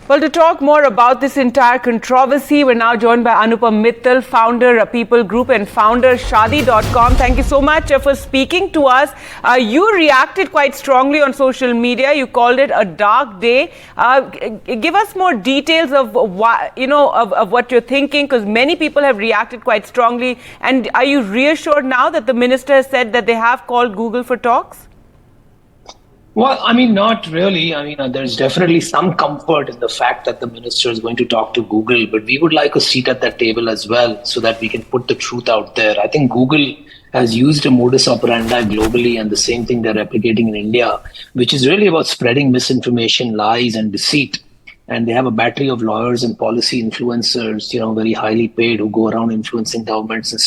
Well, to talk more about this entire controversy, we're now joined by Anupam Mittal, founder of People Group and founder Shadi.com. Thank you so much for speaking to us. You reacted quite strongly on social media. You called it a dark day. Give us more details of why, of what you're thinking, because many people have reacted quite strongly. And are you reassured now that the minister has said that they have called Google for talks? Well, not really. There's definitely some comfort in the fact that the minister is going to talk to Google, but we would like a seat at that table as well so that we can put the truth out there. I think Google has used a modus operandi globally, and the same thing they're replicating in India, which is really about spreading misinformation, lies, and deceit. And they have a battery of lawyers and policy influencers, very highly paid, who go around influencing governments and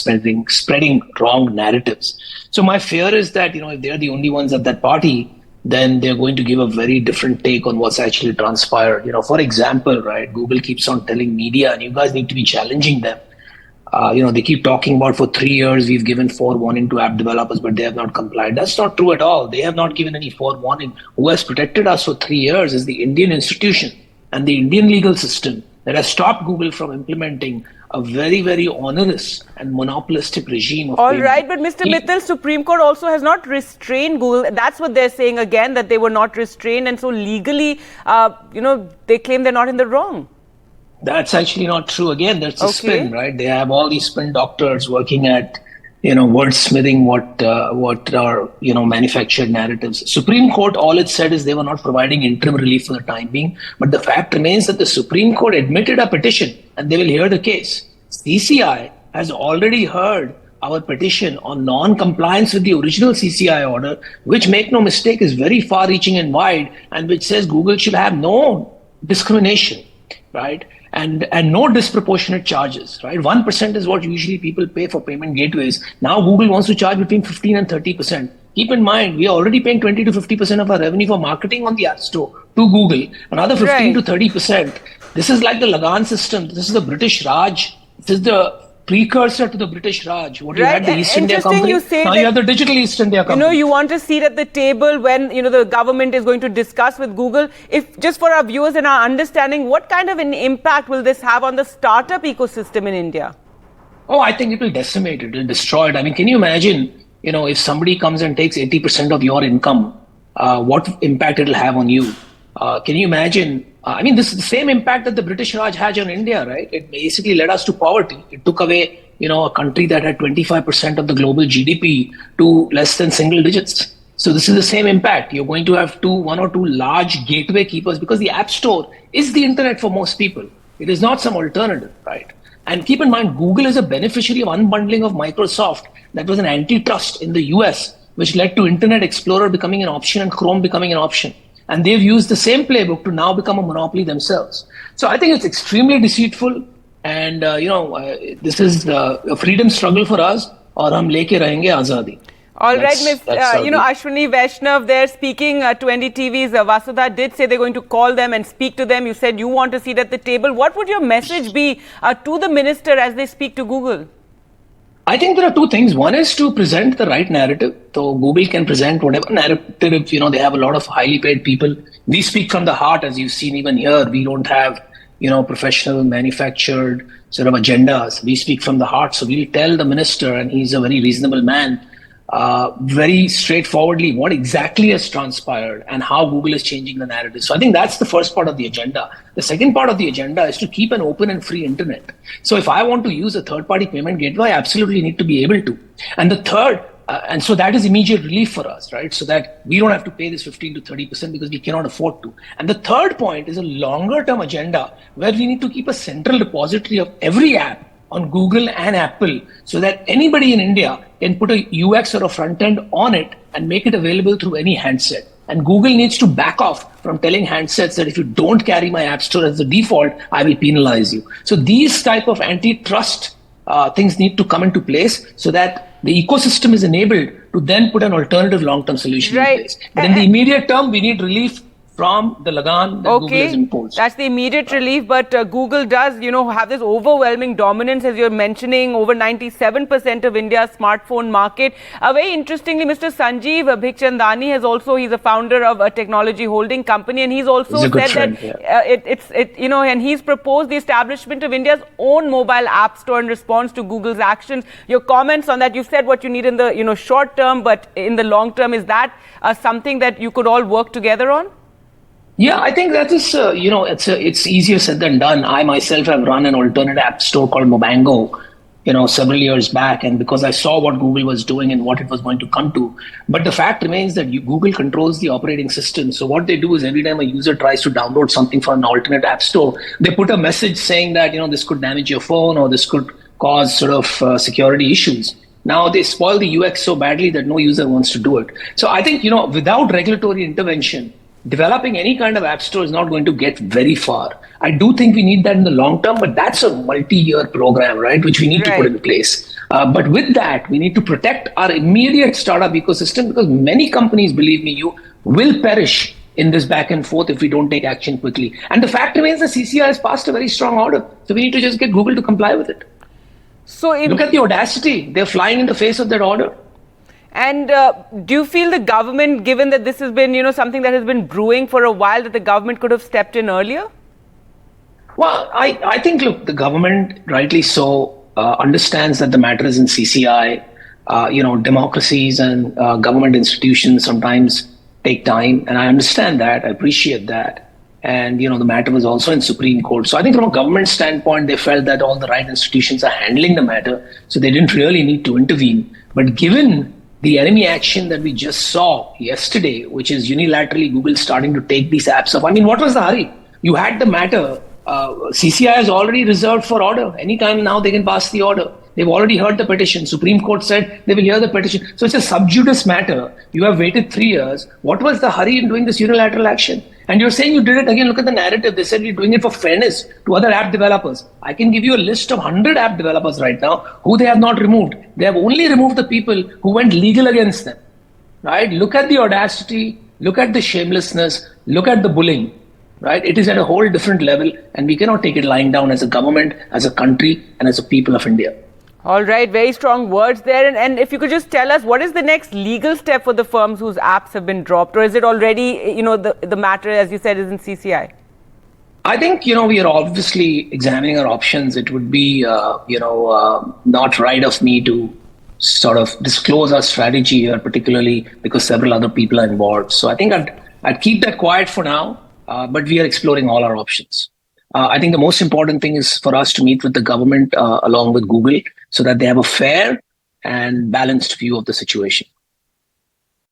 spreading wrong narratives. So my fear is that, if they're the only ones at that party, then they're going to give a very different take on what's actually transpired. For example, right, Google keeps on telling media, and you guys need to be challenging them. They keep talking about for 3 years, we've given forewarning to app developers, but they have not complied. That's not true at all. They have not given any forewarning. Who has protected us for 3 years is the Indian institution and the Indian legal system that has stopped Google from implementing a very, very onerous and monopolistic regime of All payment. right, but Mr. Mittal, Supreme Court also has not restrained Google. That's what they're saying again, that they were not restrained. And so legally, they claim they're not in the wrong. That's actually not true. Again, that's a spin, right? They have all these spin doctors working at, wordsmithing what are, manufactured narratives. Supreme Court, all it said is they were not providing interim relief for the time being. But the fact remains that the Supreme Court admitted a petition and they will hear the case. CCI has already heard our petition on non-compliance with the original CCI order, which, make no mistake, is very far-reaching and wide, and which says Google should have no discrimination, right? And no disproportionate charges, right? 1% is what usually people pay for payment gateways. Now Google wants to charge between 15 and 30%. Keep in mind, we are already paying 20 to 50% of our revenue for marketing on the App Store to Google. Another 15 to 30%. This is like the Lagan system. This is the British Raj. This is the precursor to the British Raj. What you had the East India Company, now you have the digital East India Company. You want a seat at the table when, the government is going to discuss with Google. If just for our viewers and our understanding, what kind of an impact will this have on the startup ecosystem in India? Oh, I think it will decimate it. It will destroy it. Can you imagine, if somebody comes and takes 80% of your income, what impact it will have on you? Can you imagine? This is the same impact that the British Raj had on India, right? It basically led us to poverty. It took away, a country that had 25% of the global GDP to less than single digits. So this is the same impact. You're going to have one or two large gateway keepers, because the App Store is the internet for most people. It is not some alternative, right? And keep in mind, Google is a beneficiary of unbundling of Microsoft. That was an antitrust in the US, which led to Internet Explorer becoming an option and Chrome becoming an option. And they've used the same playbook to now become a monopoly themselves. So I think it's extremely deceitful. And, this is a freedom struggle for us, or hum leke rahenge azadi. All right, Ashwini Vaishnav there speaking to NDTV's Vasudha did say they're going to call them and speak to them. You said you want a seat at the table. What would your message be to the minister as they speak to Google? I think there are two things. One is to present the right narrative. So Google can present whatever narrative, they have a lot of highly paid people. We speak from the heart, as you've seen even here. We don't have, professional manufactured sort of agendas. We speak from the heart. So we'll tell the minister, and he's a very reasonable man, very straightforwardly what exactly has transpired and how Google is changing the narrative. So I think that's the first part of the agenda. The second part of the agenda is to keep an open and free internet. So if I want to use a third-party payment gateway, I absolutely need to be able to. And the third, and so that is immediate relief for us, right? So that we don't have to pay this 15 to 30% because we cannot afford to. And the third point is a longer-term agenda where we need to keep a central repository of every app on Google and Apple, so that anybody in India can put a UX or a front end on it and make it available through any handset. And Google needs to back off from telling handsets that if you don't carry my App Store as the default, I will penalize you. So these type of antitrust things need to come into place so that the ecosystem is enabled to then put an alternative long-term solution in place. But in the immediate term, we need relief from the lagan that Google has imposed. That's the immediate relief, but Google does, have this overwhelming dominance, as you're mentioning, over 97% of India's smartphone market. Very interestingly, Mr. Sanjeev Bhikchandani he's a founder of a technology holding company, and he's also said that and he's proposed the establishment of India's own mobile app store in response to Google's actions. Your comments on that? You said what you need in the short term, but in the long term, is that something that you could all work together on? Yeah, I think that is, it's easier said than done. I myself have run an alternate app store called Mobango, several years back, and because I saw what Google was doing and what it was going to come to. But the fact remains that Google controls the operating system. So what they do is every time a user tries to download something from an alternate app store, they put a message saying that, this could damage your phone or this could cause sort of security issues. Now they spoil the UX so badly that no user wants to do it. So I think, without regulatory intervention, developing any kind of app store is not going to get very far. I do think we need that in the long term, but that's a multi-year program, right, which we need to put in place. But with that, we need to protect our immediate startup ecosystem, because many companies, believe me, will perish in this back and forth if we don't take action quickly. And the fact remains the CCI has passed a very strong order. So we need to just get Google to comply with it. So look at the audacity. They're flying in the face of that order. And do you feel the government, given that this has been, something that has been brewing for a while, that the government could have stepped in earlier? Well, I think, look, the government, rightly so, understands that the matter is in CCI. Democracies and government institutions sometimes take time, and I understand that. I appreciate that. And, the matter was also in Supreme Court. So I think from a government standpoint, they felt that all the right institutions are handling the matter, so they didn't really need to intervene. But given the enemy action that we just saw yesterday, which is unilaterally Google starting to take these apps up. I mean, what was the hurry? You had the matter. CCI is already reserved for order. Anytime now they can pass the order. They've already heard the petition. Supreme Court said they will hear the petition. So it's a sub judice matter. You have waited 3 years. What was the hurry in doing this unilateral action? And you're saying you did it again. Look at the narrative. They said you're doing it for fairness to other app developers. I can give you a list of 100 app developers right now who they have not removed. They have only removed the people who went legal against them. Right? Look at the audacity. Look at the shamelessness. Look at the bullying. Right? It is at a whole different level, and we cannot take it lying down as a government, as a country, and as a people of India. All right, very strong words there. And if you could just tell us, what is the next legal step for the firms whose apps have been dropped? Or is it already, the matter, as you said, is in CCI? I think, we are obviously examining our options. It would be, not right of me to sort of disclose our strategy here, particularly because several other people are involved. So I think I'd keep that quiet for now, but we are exploring all our options. I think the most important thing is for us to meet with the government along with Google so that they have a fair and balanced view of the situation.